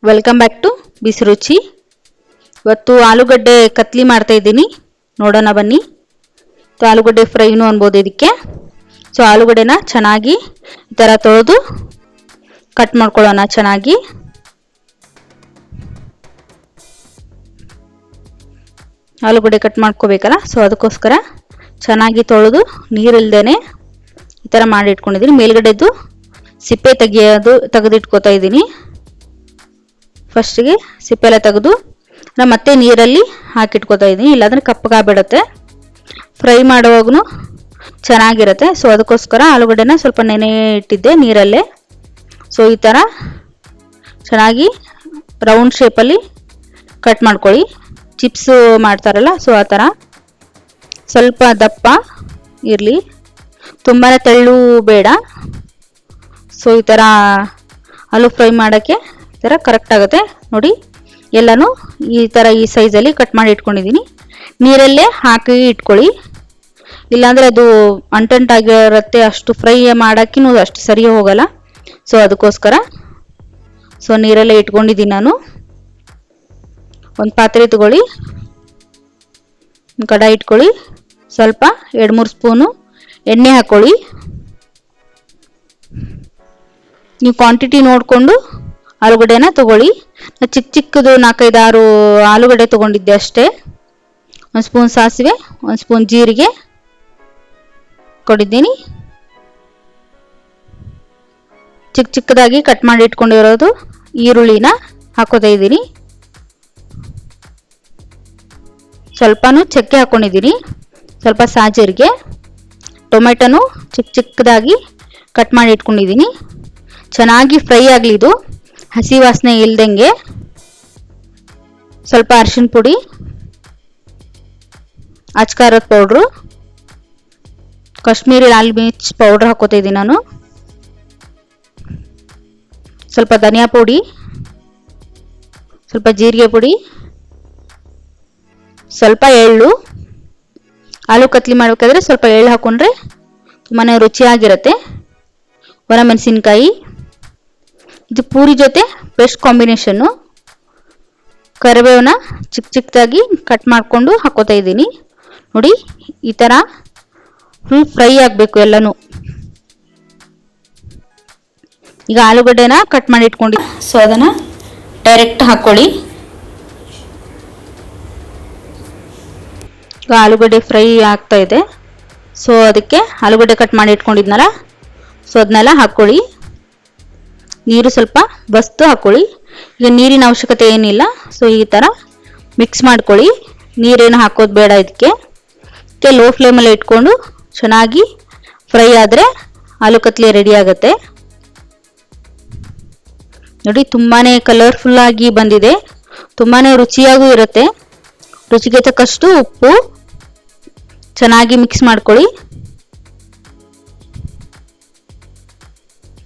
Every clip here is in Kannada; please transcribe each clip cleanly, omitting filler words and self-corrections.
ವೆಲ್ಕಮ್ ಬ್ಯಾಕ್ ಟು ಬಿಸಿ ರುಚಿ. ಇವತ್ತು ಆಲೂಗಡ್ಡೆ ಕತ್ಲಿ ಮಾಡ್ತಾ ಇದ್ದೀನಿ, ನೋಡೋಣ ಬನ್ನಿ. ಆಲೂಗಡ್ಡೆ ಫ್ರೈನು ಅನ್ಬೋದು ಇದಕ್ಕೆ. ಆಲೂಗಡ್ಡೆನ ಚೆನ್ನಾಗಿ ಈ ಥರ ತೊಳೆದು ಕಟ್ ಮಾಡ್ಕೊಳ್ಳೋಣ ಚೆನ್ನಾಗಿ. ಆಲೂಗಡ್ಡೆ ಕಟ್ ಮಾಡ್ಕೋಬೇಕಲ್ಲ, ಅದಕ್ಕೋಸ್ಕರ ಚೆನ್ನಾಗಿ ತೊಳೆದು ನೀರಿಲ್ದೇನೆ ಈ ಥರ ಮಾಡಿ ಇಟ್ಕೊಂಡಿದ್ದೀನಿ. ಮೇಲ್ಗಡೆದು ಸಿಪ್ಪೆ ತೆಗೆದಿಟ್ಕೋತಾ ಇದ್ದೀನಿ. ಫಸ್ಟಿಗೆ ಸಿಪ್ಪೆ ಎಲ್ಲ ತೆಗೆದು ಮತ್ತೆ ನೀರಲ್ಲಿ ಹಾಕಿಟ್ಕೋತಾ ಇದ್ದೀನಿ, ಇಲ್ಲಾಂದರೆ ಕಪ್ಪಗಾಗ್ಬಿಡುತ್ತೆ. ಫ್ರೈ ಮಾಡುವಾಗೂ ಚೆನ್ನಾಗಿರುತ್ತೆ. ಅದಕ್ಕೋಸ್ಕರ ಆಲೂಗಡ್ಡೆನ ಸ್ವಲ್ಪ ನೆನೆ ಇಟ್ಟಿದ್ದೆ ನೀರಲ್ಲೇ. ಈ ಥರ ಚೆನ್ನಾಗಿ ರೌಂಡ್ ಶೇಪಲ್ಲಿ ಕಟ್ ಮಾಡ್ಕೊಳ್ಳಿ. ಚಿಪ್ಸು ಮಾಡ್ತಾರಲ್ಲ, ಆ ಥರ ಸ್ವಲ್ಪ ದಪ್ಪ ಇರಲಿ, ತುಂಬಾ ತೆಳ್ಳು ಬೇಡ. ಈ ಥರ ಆಲೂ ಫ್ರೈ ಮಾಡೋಕ್ಕೆ ಈ ಥರ ಕರೆಕ್ಟ್ ಆಗುತ್ತೆ ನೋಡಿ. ಎಲ್ಲನೂ ಈ ಥರ ಈ ಸೈಜಲ್ಲಿ ಕಟ್ ಮಾಡಿ ಇಟ್ಕೊಂಡಿದ್ದೀನಿ. ನೀರಲ್ಲೇ ಹಾಕಿ ಇಟ್ಕೊಳ್ಳಿ, ಇಲ್ಲಾಂದರೆ ಅದು ಅಂಟಂಟಾಗಿರುತ್ತೆ. ಅಷ್ಟು ಫ್ರೈ ಮಾಡೋಕ್ಕೂ ಅಷ್ಟು ಸರಿ ಹೋಗಲ್ಲ. ಅದಕ್ಕೋಸ್ಕರ ನೀರಲ್ಲೇ ಇಟ್ಕೊಂಡಿದ್ದೀನಿ ನಾನು. ಒಂದು ಪಾತ್ರೆ ತಗೊಳ್ಳಿ, ಕಡಾಯಿ ಇಟ್ಕೊಳ್ಳಿ, ಸ್ವಲ್ಪ 2-3 ಸ್ಪೂನು ಎಣ್ಣೆ ಹಾಕ್ಕೊಳ್ಳಿ. ನೀವು ಕ್ವಾಂಟಿಟಿ ನೋಡಿಕೊಂಡು ಆಲೂಗಡ್ಡೆನ ತಗೊಳ್ಳಿ. ಚಿಕ್ಕದು 4-5-6 ಆಲೂಗಡ್ಡೆ ತೊಗೊಂಡಿದ್ದೆ ಅಷ್ಟೇ. 1 ಸ್ಪೂನ್ ಸಾಸಿವೆ, 1 ಸ್ಪೂನ್ ಜೀರಿಗೆ ಕೊಟ್ಟಿದ್ದೀನಿ. ಚಿಕ್ಕದಾಗಿ ಕಟ್ ಮಾಡಿ ಇಟ್ಕೊಂಡಿರೋದು ಈರುಳ್ಳಿನ ಹಾಕೋತಾ ಇದ್ದೀನಿ. ಸ್ವಲ್ಪನೂ ಚಕ್ಕೆ ಹಾಕ್ಕೊಂಡಿದ್ದೀನಿ, ಸ್ವಲ್ಪ ಸಾಜೀರಿಗೆ. ಟೊಮೆಟೊನು ಚಿಕ್ಕದಾಗಿ ಕಟ್ ಮಾಡಿ ಇಟ್ಕೊಂಡಿದ್ದೀನಿ. ಚೆನ್ನಾಗಿ ಫ್ರೈ ಆಗಲಿ, ಇದು ಹಸಿ ವಾಸನೆ ಇಲ್ದಂಗೆ. ಸ್ವಲ್ಪ ಅರಿಶಿನ ಪುಡಿ, ಅಚ್ಕಾರದ ಪೌಡ್ರು, ಕಾಶ್ಮೀರಿ ಲಾಲ್ ಮಿರ್ಚ್ ಪೌಡ್ರ್ ಹಾಕೋತಾ ಇದ್ದೀನಿ ನಾನು. ಸ್ವಲ್ಪ ಧನಿಯಾ ಪುಡಿ, ಸ್ವಲ್ಪ ಜೀರಿಗೆ ಪುಡಿ, ಸ್ವಲ್ಪ ಎಳ್ಳು. ಆಲೂ ಕತ್ಲಿ ಮಾಡಬೇಕಾದ್ರೆ ಸ್ವಲ್ಪ ಎಳ್ಳು ಹಾಕೊಂಡ್ರೆ ತುಂಬಾ ರುಚಿಯಾಗಿರುತ್ತೆ. ಒಣಮೆಣಸಿನ್ಕಾಯಿ, ಇದು ಪೂರಿ ಜೊತೆ ಬೆಸ್ಟ್ ಕಾಂಬಿನೇಷನ್ನು. ಕರಿಬೇವನ್ನ ಚಿಕ್ಕದಾಗಿ ಕಟ್ ಮಾಡಿಕೊಂಡು ಹಾಕೋತಾ ಇದ್ದೀನಿ ನೋಡಿ. ಈ ಥರ ಫುಲ್ ಫ್ರೈ ಆಗಬೇಕು ಎಲ್ಲನೂ. ಈಗ ಆಲೂಗಡ್ಡೆನ ಕಟ್ ಮಾಡಿ ಇಟ್ಕೊಂಡು ಅದನ್ನು ಡೈರೆಕ್ಟ್ ಹಾಕ್ಕೊಳ್ಳಿ. ಈಗ ಆಲೂಗಡ್ಡೆ ಫ್ರೈ ಆಗ್ತಾ ಇದೆ. ಅದಕ್ಕೆ ಆಲೂಗಡ್ಡೆ ಕಟ್ ಮಾಡಿ ಇಟ್ಕೊಂಡಿದ್ನಲ್ಲ, ಅದನ್ನೆಲ್ಲ ಹಾಕ್ಕೊಳ್ಳಿ. ನೀರು ಸ್ವಲ್ಪ ಬಸ್ತು ಹಾಕ್ಕೊಳ್ಳಿ. ಈಗ ನೀರಿನ ಅವಶ್ಯಕತೆ ಏನಿಲ್ಲ. ಈ ಥರ ಮಿಕ್ಸ್ ಮಾಡ್ಕೊಳ್ಳಿ. ನೀರೇನು ಹಾಕೋದು ಬೇಡ ಇದಕ್ಕೆ. ಲೋ ಫ್ಲೇಮಲ್ಲಿ ಇಟ್ಕೊಂಡು ಚೆನ್ನಾಗಿ ಫ್ರೈ ಆದರೆ ಆಲೂ ಕತ್ಲಿ ರೆಡಿ ಆಗುತ್ತೆ ನೋಡಿ. ತುಂಬಾ ಕಲರ್ಫುಲ್ಲಾಗಿ ಬಂದಿದೆ, ತುಂಬಾ ರುಚಿಯಾಗೂ ಇರುತ್ತೆ. ರುಚಿಗೆ ತಕ್ಕಷ್ಟು ಉಪ್ಪು ಚೆನ್ನಾಗಿ ಮಿಕ್ಸ್ ಮಾಡ್ಕೊಳ್ಳಿ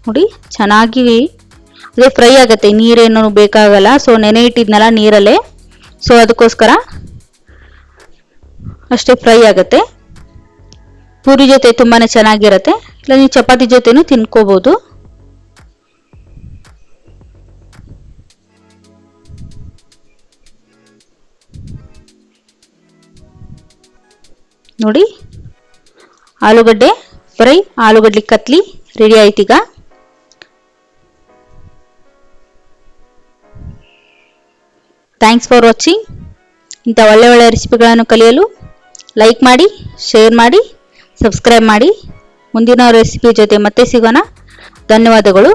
ನೋಡಿ. ಚೆನ್ನಾಗಿ ಅದೇ ಫ್ರೈ ಆಗುತ್ತೆ, ನೀರೇನು ಬೇಕಾಗಲ್ಲ. ನೆನೆ ಇಟ್ಟಿದ್ನಲ್ಲ ನೀರಲ್ಲೇ, ಅದಕ್ಕೋಸ್ಕರ ಅಷ್ಟೇ ಫ್ರೈ ಆಗುತ್ತೆ. ಪೂರಿ ಜೊತೆ ತುಂಬಾ ಚೆನ್ನಾಗಿರುತ್ತೆ, ಇಲ್ಲ ನೀವು ಚಪಾತಿ ಜೊತೆನೂ ತಿನ್ಕೋಬೋದು. ನೋಡಿ, ಆಲೂಗಡ್ಡೆ ಫ್ರೈ, ಆಲೂಗಡ್ಡೆ ಕತ್ಲಿ ರೆಡಿ ಆಯ್ತು. ಈಗ ಥ್ಯಾಂಕ್ಸ್ ಫಾರ್ ವಾಚಿಂಗ್. ಇಂಥ ಒಳ್ಳೆ ರೆಸಿಪಿಗಳನ್ನು ಕಲಿಯಲು ಲೈಕ್ ಮಾಡಿ, ಶೇರ್ ಮಾಡಿ, ಸಬ್ಸ್ಕ್ರೈಬ್ ಮಾಡಿ. ಮುಂದಿನ ರೆಸಿಪಿ ಜೊತೆ ಮತ್ತೆ ಸಿಗೋಣ. ಧನ್ಯವಾದಗಳು.